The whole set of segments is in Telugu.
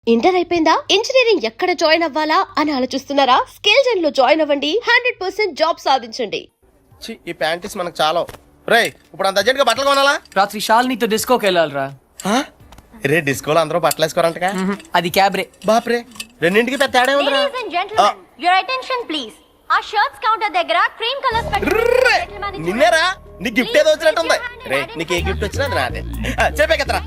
ఇంటర్ అయిపోయిందా? ఇంజనీరింగ్ ఎక్కడ జాయిన్ అవ్వాలా అని ఆలోచిస్తున్నారా? స్కిల్ జెన్ లో జాయిన్ అవ్వండి. 100% జాబ్ సాధించండి. ఈ ప్యాంటీస్ మనకు చాలా. రేయ్, ఇప్పుడు అంత అర్జెంట్ గా బట్టలు కొనాలా? రాత్రి షాల్నీతో డిస్కోకి వెళ్ళాలిరా. రే, డిస్కోలో అందరూ బట్టలు వేసుకోరంటగా. అది క్యాబ్రే. బాప్రే, రెండింటికి పెద్ద తేడా ఉందిరా. Ladies and gentlemen, your attention please. ఆ షర్ట్స్ కౌంటర్ దగ్గర క్రీమ్ కలర్స్ పెట్టుకోండి. నిన్నేరా నీ గిఫ్ట్ ఏదో వచ్చినట్టుంది. రే, నీకు ఏ గిఫ్ట్ వచ్చినా అది నాదే. చెప్పేకెత్తరా.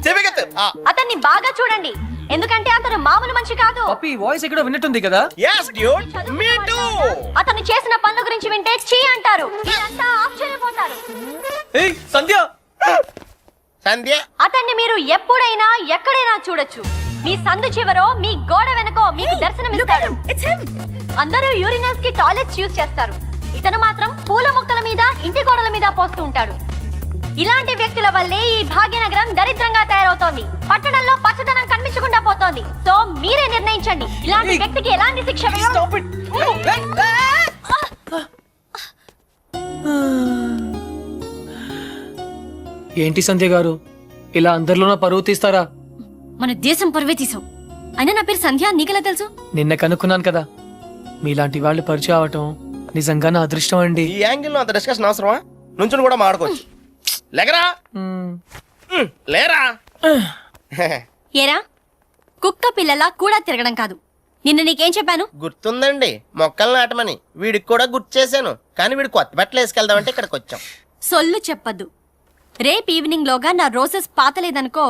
అతన్ని బాగా చూడండి, ఎందుకంటే అతను మామూలు మనిషి కాదు. పప్పి వాయిస్ ఎక్కడో విన్నట్టుంది కదా. yes dude, me too. అతను చేసిన పనుల గురించి వింటే చీ అంటారు. మీరంతా ఆశ్చర్యపోతారు. ఏయ్ సంధ్య. సంధ్య, అతన్ని మీరు ఎప్పుడైనా ఎక్కడైనా చూడొచ్చు. మీ సందు చివరో మీ గోడ వెనకో మీకు దర్శనమిస్తాడు. అందరూ యూరినల్స్ కి టాయిలెట్స్ యూజ్ చేస్తారు. ఇతను మాత్రం పూల మొక్కల మీద, ఇంటి గోడల మీద పోస్తూ ఉంటాడు. ఇలాంటి వ్యక్తుల వల్లే ఈ భాగ్యనగరం దరిద్రంగా తయారవుతోంది. పట్టణంలో పచ్చదనం కనిపించకుండా పోతోంది. సో మీరే నిర్ణయించండి, ఇలాంటి వ్యక్తికి ఎలాంటి శిక్ష వేయాలి. ఏంటి సంధ్య గారు, ఇలా అందరిలోనూ పరువు తీస్తారా? మన దేశం పరువే తీసావు. అయినా నా పేరు సంధ్య, నీకెలా తెలుసు? నిన్న కనుక్కున్నాను కదా. మీలాంటి వాళ్ళు పరిచయం అవటం నిజంగా నా అదృష్టం అండి. ఈ యాంగిల్ లో అంత డిస్కషన్ అవసరమా? నుంచుని కూడా మాడుకోవచ్చు. లేకరా, లేరా. ఏరా, కుక్క పిల్లలా కూడా తిరగడం కాదు. నిన్న నీకేం చెప్పాను? గుర్తుందండి, మొక్కలు నాటమని. వీడికి కూడా గుర్తు చేశాను, కానీ వీడు కొత్త బట్టలు వేసుకెళ్దామంటే ఇక్కడికి వచ్చాం. సొల్లు చెప్పద్దు. రేపు ఈవినింగ్ లోగా నా రోజెస్ పాతలేదనుకో.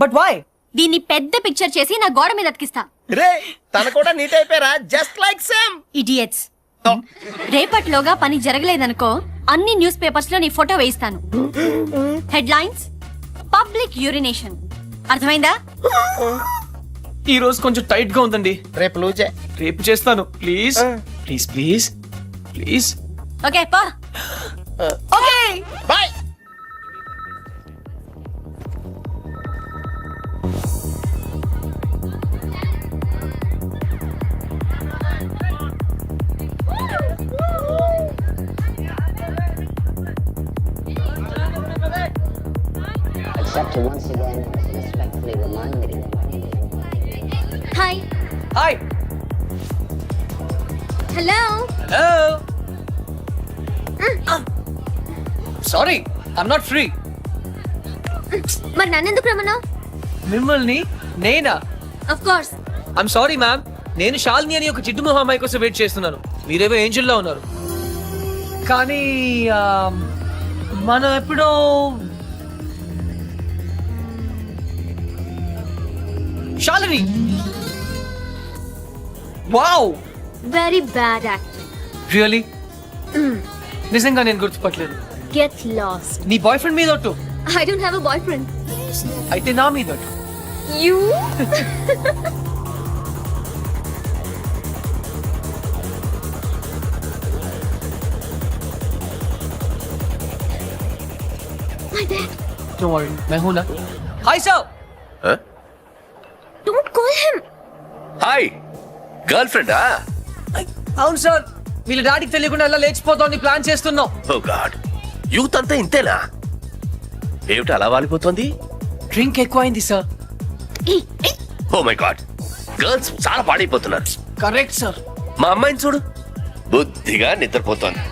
But why? దీన్ని పెద్ద పిక్చర్ చేసి నా గోడ మీద అతికిస్తా. రే, తన కూడా నీట్ అయిపోయారా, జస్ట్ లైక్ సేమ్. ఇడియట్స్. రేపటిలోగా పని జరగలేదనుకో, అన్ని న్యూస్ పేపర్స్ లో నీ ఫోటో వేయిస్తాను. Headlines: public urination. అర్థమైందా? ఈ రోజు కొంచెం టైట్ గా ఉందండి. రేపు లూజే. రేపు చేస్తాను. Please please please please. Okay పా. Okay bye. Except to once again respectfully remind me. Hi. Hi. Hello. Hello. Sorry, I'm not free. మరి నన్నెందుకు రమ్మన్నావు? మిమ్మల్ని నేనా? Of course. I'm sorry ma'am, నేను శాలిని అని ఒక జిడ్డు మొహం అమ్మాయి కోసం వెయిట్ చేస్తున్నాను. మీరేవో ఏంజల్లో ఉన్నారు. కానీ మనం ఎప్పుడో Shalini. Wow, very bad acting. Really? నిజంగా నేను గుర్తుపట్టలేదు. Get lost. నీ బాయ్ ఫ్రెండ్ మీద ఒట్టు. I don't have a boyfriend. అయితే నా మీద ఒట్టు. You. My dad. Don't worry, मैं हूं ना. Hi sir. Huh? Don't call him. Hi, girl ఫ్రెండా? అవును సార్, వీళ్ళ డాడీకి తెలియకుండా అలా లేచిపోతామని ప్లాన్ చేస్తున్నాం. ఓ గాడ్, యూత్ అంతా ఇంతేనా? ఏమిటి అలా వాలిపోతుంది? డ్రింక్ ఎక్కువైంది sir. Oh my god, girls చాలా పాడైపోతున్నారు. Correct sir. మా అమ్మాయిని చూడు, బుద్ధిగా నిద్రపోతోంది.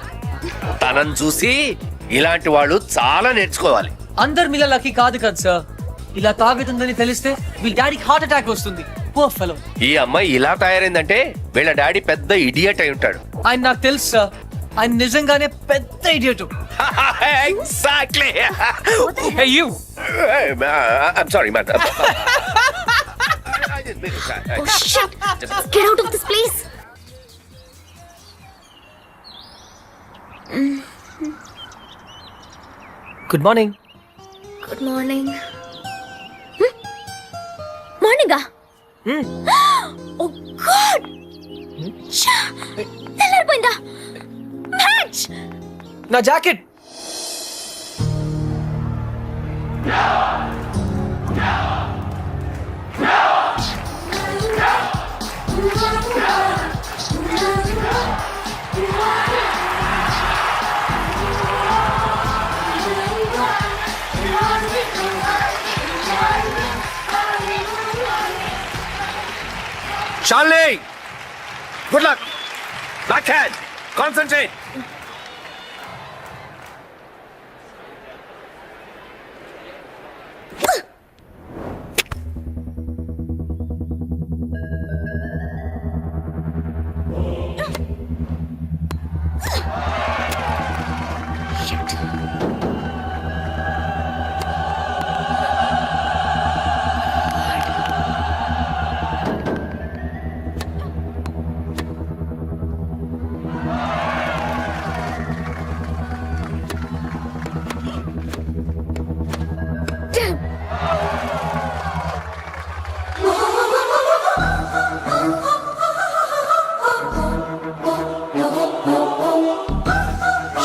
తనని చూసి ఇలాంటి వాళ్ళు చాలా నేర్చుకోవాలి. అందరు మీలా లక్కీ కాదు కదా సార్. ఇలా తాగుతుందని తెలిస్తే వీళ్ళ డాడీకి హార్ట్ అటాక్ వస్తుంది. Poor fellow. ఈ అమ్మాయి ఇలా తయారైందంటే వీళ్ళ డాడీ పెద్ద ఇడియట్ అయి ఉంటాడు. ఆయన నాకు తెలుసు సార్, ఆయన నిజంగానే పెద్ద idiot. Exactly. Hey you. I'm sorry, man. Oh shit. Get out of this place. Good morning. Good morning. మార్నింగా? Oh god. తెల్లారిపోయిందా? మ్యాచ్. నా jacket. Shalini good luck backhand concentrate.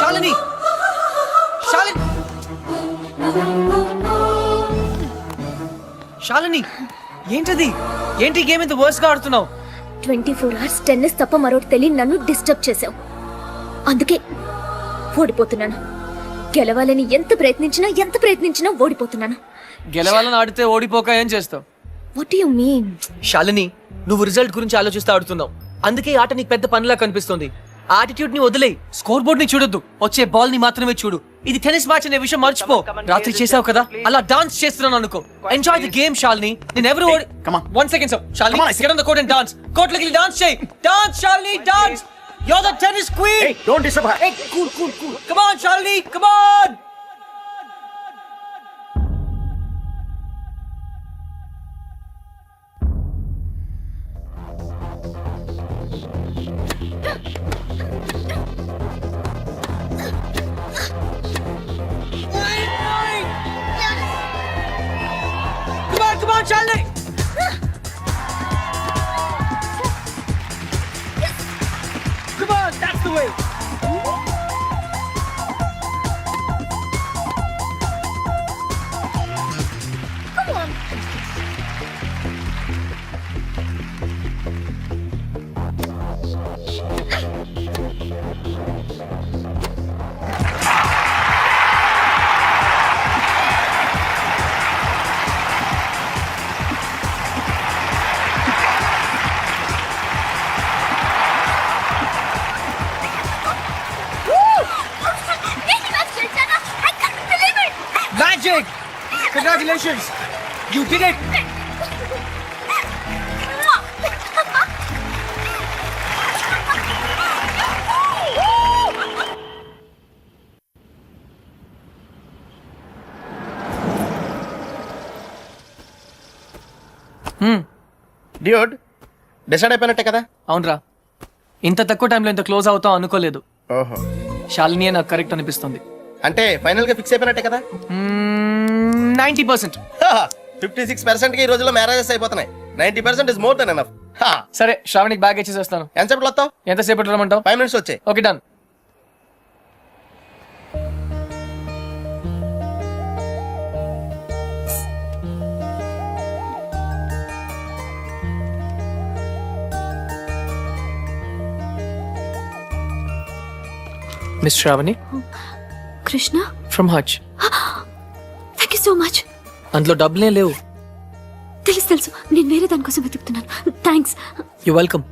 Shalini Shalini Shalini ఏంటది? ఏంటి గేమ్ ఇంత వర్స్ గా ఆడుతున్నావు? 24 hours టెన్నిస్ తప్ప మరొకటి తెలియని నన్ను డిస్టర్బ్ చేసావు. అందుకే ఓడిపోతున్నాను. గెలవాలని ఎంత ప్రయత్నించినా ఓడిపోతున్నాను. గెలవాలని ఆడితే ఓడిపోక ఏం చేస్తావు? What you mean? శాలిని, నువ్వు రిజల్ట్ గురించి ఆలోచిస్తూ ఆడుతున్నావు. అందుకే ఈ ఆట నీకు పెద్ద పనిలా కనిపిస్తుంది. ఆటిట్యూడ్ ని వదిలే, స్కోర్ బోర్డ్ ని చూడొద్దు, వచ్చే బాల్ ని మాత్రమే చూడు. ఇది టెన్నిస్ మ్యాచ్ అనే విషయం మర్చిపో. రాత్రి చేసావు కదా, అలా డాన్స్ చేస్తున్నాను అనుకో. Enjoy the game Shalini. నేను ఎవరు one second sir. Shalini, get on the court and dance. Court లోకి డాన్స్ చేయి. Dance Shalini, dance. You're the tennis queen. Hey, don't disturb her. Hey, cool. Come on Shalini, come on. Come on, Charlie! Come on, that's the way! Come on. Magic! Congratulations! You did it! Dude decide అయిపోయినట్టే కదా? అవునరా, ఇంత తక్కువ టైంలో ఇంత క్లోజ్ అవుతాం అనుకోలేదు. ఓహో, శాలిని నాకు కరెక్ట్ అనిపిస్తుంది. అంటే ఫైనల్ గా ఫిక్స్ అయిపోయినట్టే కదా? 90%. 56% కి ఈ రోజుల్లో మ్యారేజెస్ అయిపోతున్నాయి. 90% ఇస్ మోర్ దెన్ ఎనఫ్. సరే, శ్రావణికి బ్యాగ్ ఇచ్చేసేస్తాను. ఎంతసేపట్లో వస్తావు? ఎంతసేపటి రమ్మంటావు? 5 minutes వచ్చాయి. Okay, done. Miss Shravani, Krishna, from హజ్. Thank you so much. అందులో డబ్బులే లేవు. తెలుసు, నేను వేరే దానికోసం వెతుకుతున్నాను. థ్యాంక్స్. You welcome.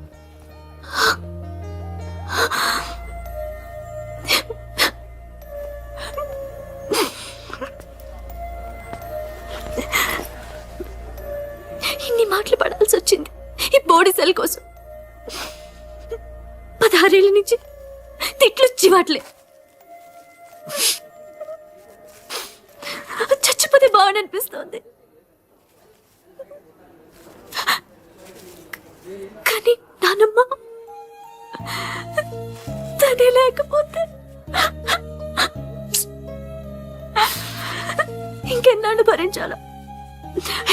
ఇన్ని మాటలు పడాల్సి వచ్చింది ఈ బోడీ సెల్ కోసం. 16 ఏళ్ళ నుంచి తిట్లు చివాట్లే. చచ్చిపోతే బాగుందనిపిస్తోంది. కానీ నానమ్మ తనే లేకపోతే ఇంకెన్నాళ్ళు భరించాలో.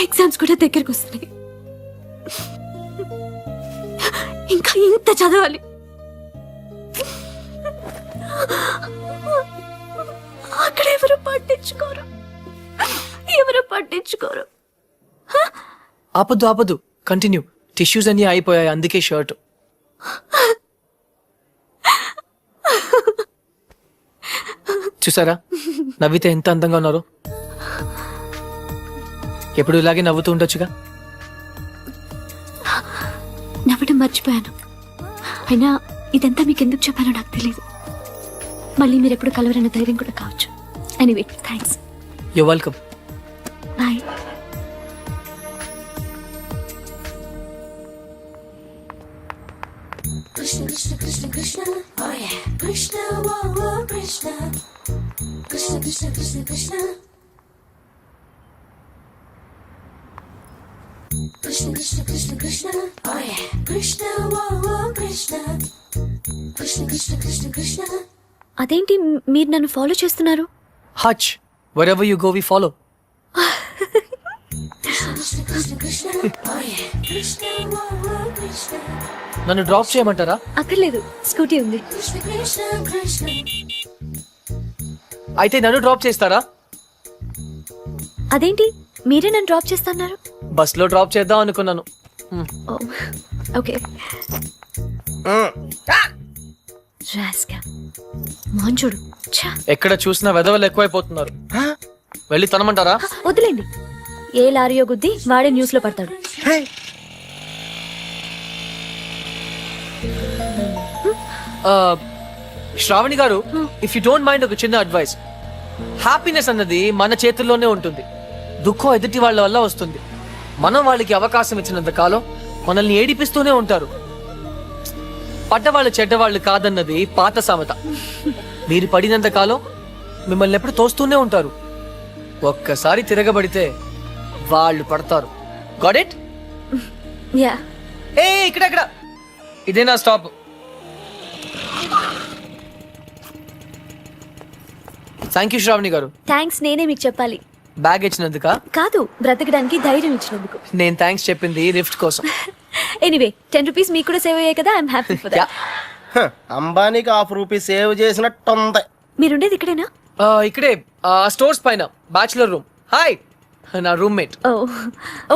ఎగ్జామ్స్ కూడా దగ్గరకు వస్తున్నాయి. ఇంకా ఇంత చదవాలి. అక్కడ ఎవరు పట్టించుకోరు. ఆపద్దు, కంటిన్యూ. టిష్యూస్ అన్ని అయిపోయాయి, అందుకే షర్ట్. చూసారా నవ్వితే ఎంత అందంగా ఉన్నారు. ఎప్పుడు ఇలాగే నవ్వుతూ ఉండొచ్చుగా. మర్చిపోయాను. అయినా ఇదంతా మీకు ఎందుకు చెప్పాలో నాకు తెలియదు. మళ్ళీ మీరు ఎప్పుడు కలవరన్న ధైర్యం కూడా కావచ్చు. Anyway thanks. You welcome. Bye. Krishna Krishna Krishna Krishna, oh yeah, Krishna, whoa whoa Krishna, Krishna Krishna Krishna Krishna, Krishna Krishna Krishna Krishna, oh yeah, Krishna, whoa whoa Krishna, Krishna Krishna Krishna Krishna. అదేంటి మీరు నన్ను ఫాలో చేస్తున్నారు? హచ్ wherever you go we follow. Krishna Krishna Krishna Krishna, oh yeah, Krishna, whoa whoa Krishna, నన్ను డ్రాప్ చేయమంటారా? అక్కర్లేదు, స్కూటీ ఉంది. Krishna Krishna Krishna. అయితే నన్ను డ్రాప్ చేస్తారా? అదేంటి మీరే నన్ను డ్రాప్ చేస్తున్నారు? బస్ లో డ్రాప్ చేద్దాం అనుకున్నాను. ఓకే. రాస్కా మాంచోడు. ఎక్కడ చూసినా వెదవలు ఎక్కువైపోతున్నారు. వెళ్ళి తనమంటారా? వదిలేండి, ఏ లారీయో గుద్ది వాడే న్యూస్ లో పడతాడు. శ్రావణి గారు, ఇఫ్ యూ డోంట్ మైండ్ ఒక చిన్న అడ్వైస్. హ్యాపీనెస్ అన్నది మన చేతుల్లోనే ఉంటుంది. దుఃఖం ఎదుటి వాళ్ళ వల్ల వస్తుంది. మనం వాళ్ళకి అవకాశం ఇచ్చినంత కాలం మనల్ని ఏడిపిస్తూనే ఉంటారు. పడ్డవాళ్ళు చెడ్డవాళ్ళు కాదన్నది పాత సామెత. మీరు పడినంత కాలం మిమ్మల్ని ఎప్పుడు తోస్తూనే ఉంటారు. ఒక్కసారి తిరగబడితే వాళ్ళు పడతారు. Got it? యా. ఏ ఇక్కడ ఇదే నా స్టాప్. థ్యాంక్ యూ శ్రావణి గారు. థ్యాంక్స్ నేనే మీకు చెప్పాలి. బ్యాగ్ ఇచ్చినందుక కాదు, బ్రతకడానికి ధైర్యం ఇచ్చినందుకు. నేను థ్యాంక్స్ చెప్పింది లిఫ్ట్ కోసం. ఎనీవే 10 రూపీస్ మీకు కూడా సేవ్ అయ్యాయి కదా. I'm happy for that. అంబానీకి ₹1 సేవ్ చేసినట్టుంది. మీరుండేది ఇక్కడేనా? ఇక్కడే స్టోర్స్ పైన బ్యాచులర్ రూమ్. హాయ్, నా roommate. Oh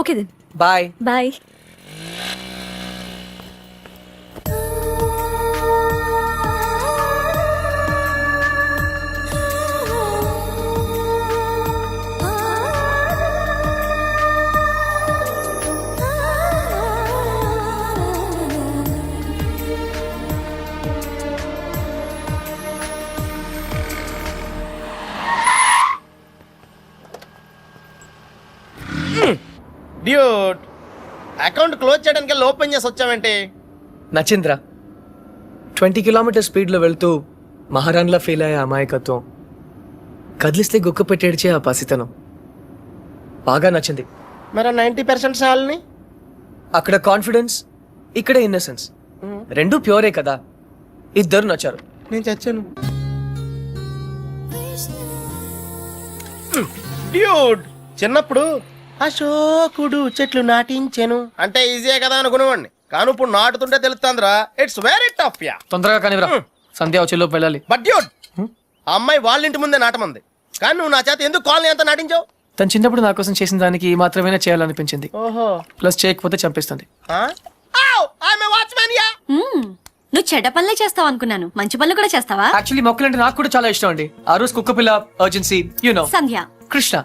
okay then bye. Bye. Dude, account close చేయడానికి ఓపెన్ చేసి వచ్చావేంటి? నచింద్ర 20 కిలోమీటర్ స్పీడ్లో వెళ్తూ మహారాణ్లా ఫీల్ అయ్యే అమాయకత్వం, కదిలిస్తే గుక్క పెట్టేడ్చే ఆ పసితనం బాగా నచ్చింది. మరి 90% సాల్ని అక్కడ కాన్ఫిడెన్స్, ఇక్కడ ఇన్నసెన్స్ రెండు ప్యూరే కదా. ఇద్దరు నచ్చారు. నేను చచ్చాను. డ్యూట్, చిన్నప్పుడు అశోకుడు చెట్లు నాటించెను అంటే ఈజీయే కదా అనుకునేవాడిని. కానీ ఇప్పుడు నాటుతుంటే తెలుస్తుందిరా, ఇట్స్ వెరీ టఫ్ యా. తొందరగా కానివ్వరా, సంధ్య వచ్చేలోపు వెళ్ళాలి. బట్ డ్యూట్, ఆ అమ్మాయి వాళ్ళ ఇంటి ముందే నాటమంది, కానీ నువ్వు నా చేత ఎందుకు కాలనీ అంతా నాటించావు? తను చిన్నప్పుడు నా కోసం చేసిన దానికి ఈ మాత్రమే చేయాలనిపించింది. ఓహో, ప్లస్ చేయకపోతే చంపేస్తుంది. నువ్వు చెడ్డ పనులే చేస్తావు అనుకున్నాను, మంచి పనులు కూడా చేస్తావా? యాక్చువల్లీ మొక్కలంటే నాకు కూడా చాలా ఇష్టం అండి. ఆ రోజు కుక్క పిల్ల, urgency, you know, Sandhya, Krishna,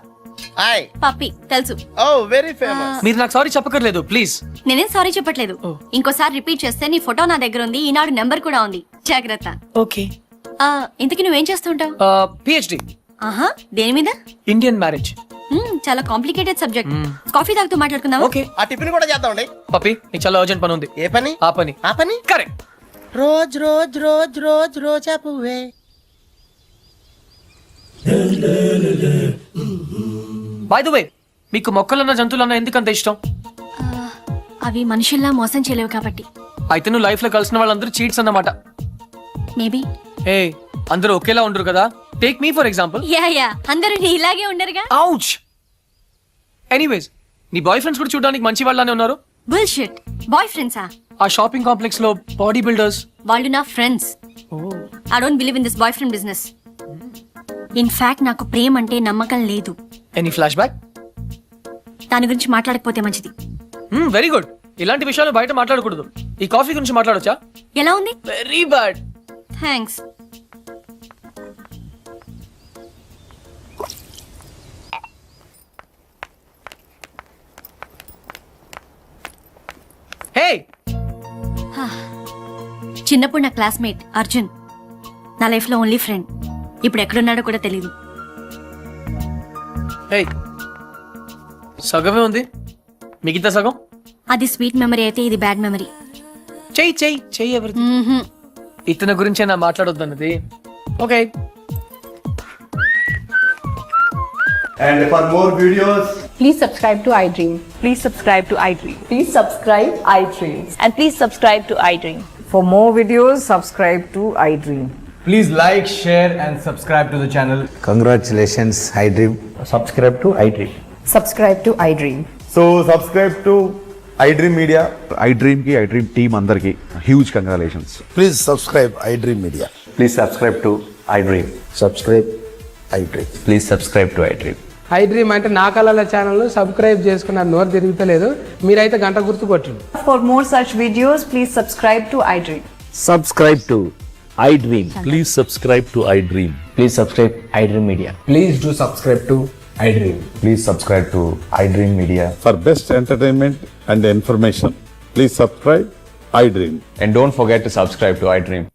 hi, puppy తెలుసు. Oh very famous. మీరు నాకు సారీ చెప్పకర్లేదు ప్లీజ్. నేనేం సారీ చెప్పట్లేదు. ఓ. ఇంకోసారి రిపీట్ చేస్తే నీ ఫోటో నా దగ్గర ఉంది, ఈనాడు నెంబర్ కూడా ఉంది, జాగ్రత్త. ఓకే. ఇంతకీ నువ్వేం చేస్తుంటావు? పిహెచ్డి ఆహా, దేని మీద? Indian marriage. చాలా కాంప్లికేటెడ్ సబ్జెక్ట్. కాఫీ తాగుతూ మాట్లాడుకుందాం. ఓకే. ఆ టిఫిన్ కూడా చేద్దామండి. పప్పి, నీకు చాలా అర్జెంట్ పని ఉంది. ఏ పని? ఆ పని. ఆ పని correct. Rose rose rose rose రోజా పువ్వే. బై ద వే, మీకు మొక్కలన్న జంతువులన్న ఎందుకంత ఇష్టం? అవి మనుషుల్లా మోసం చేయలేవు కాబట్టి. అయితే నువ్వు లైఫ్ లో కలిసిన వాళ్ళందరూ చీట్స్ అన్నమాట. మేబీ. ఏ, అందరూ ఒకేలా ఉండరు కదా. Take me for example. Yeah అందరూ ఇలాగే ఉండరుగా. ఔచ్. ఎనీవేస్, నీ బాయ్ ఫ్రెండ్స్ కూడా చూడడానికి మంచి వాళ్ళనే ఉన్నారు. బుల్షిట్. బాయ్ ఫ్రెండ్సా? ఆ షాపింగ్ కాంప్లెక్స్ లో బాడీ బిల్డర్స్. వాళ్ళు నా friends. I don't believe in this boy friend business. In fact నాకు ప్రేమ అంటే నమ్మకం లేదు. Any flash back? దాని గురించి మాట్లాడకపోతే మంచిది. Very good. ఇలాంటి విషయాలు బయట మాట్లాడకూడదు. ఈ కాఫీ గురించి మాట్లాడొచ్చా? ఎలా ఉంది? Very bad. థ్యాంక్స్. హే, చిన్నప్పుడు నా క్లాస్మేట్ అర్జున్, నా లైఫ్ లో ఓన్లీ ఫ్రెండ్. ఇప్పుడు ఎక్కడున్నాడో కూడా తెలియదు. ఏయ్, సగమే ఉంది, మిగతా సగం అది స్వీట్ మెమరీ అయితే ఇది బ్యాడ్ మెమరీ. చెయ్యి చెయ్యి చెయ్యి ఎవరిది. ఇతని గురించే నా మాట్లాడొద్దన్నది. Okay. And for more videos, Please subscribe to iDream. Please subscribe to iDream. Please subscribe iDream. And please subscribe to iDream. For more videos, subscribe to iDream. please like, share, and subscribe to the channel. Congratulations, iDream. Subscribe to iDream. Subscribe to iDream. So subscribe to iDream Media. iDream ki iDream team andarki huge congratulations. Please subscribe I dream media. Please subscribe to iDream. Subscribe I dream. Please subscribe to iDream. I dream అంటే నా కళల ఛానల్ సబ్స్క్రైబ్ చేసుకున్న నోరు తిరుగుతలేదు. మీరైతే గంట గుర్తు కొట్టండి. For more such videos, please subscribe to iDream. Subscribe to iDream. Please subscribe to iDream. Please subscribe iDream Media. Please do subscribe to iDream. Please subscribe to iDream Media. For best entertainment and information, please subscribe iDream. And don't forget to subscribe to iDream.